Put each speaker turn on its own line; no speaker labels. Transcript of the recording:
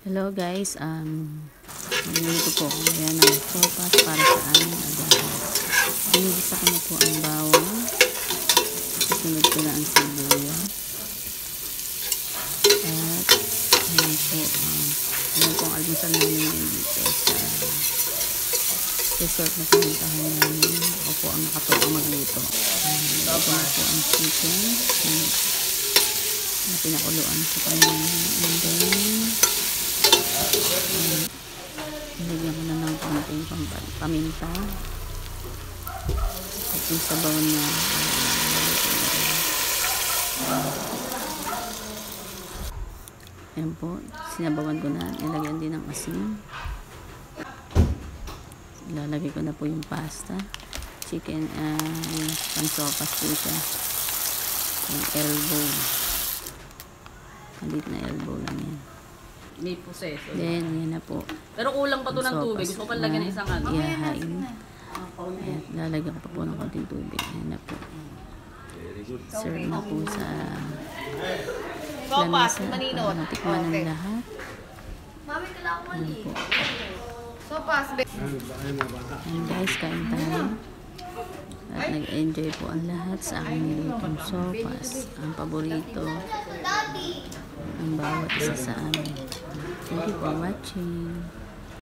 Hello guys, niluluto po ako ngayon ng sopas para sa aming agahan. Binigisa ko na po ang bawang. Susunod ko na ang sibuyas. At ayan po ang almusal namin ngayon dito sa resort na pinuntahan namin. Ako po ang nakatulong magluto. Ito na po ang chicken na pinakuluan sa kanina. And then nilagyan ko na ng konting paminta at yung sabaw na ayan po, sinabawan ko na, nilagyan din ng asin. Ilalagay ko na po yung pasta chicken, yung pansopas po siya, yung elbow, maliit na elbow lang yan.
May proseso.
Then, yan na po.
Pero kulang pa to ng tubig. Gusto ko pa lagyan ng isang ano.
Ihahain. Ayan, lalagyan ko pa po ng konting tubig. Yan na po. Serve na po sa lamesa. Para matikman ng lahat. Yan po. Ayan guys, kain tayo. At nag-enjoy po ang lahat sa aking nilutong sopas. Ang paborito ang bawat isa sa amin. Thank you for watching.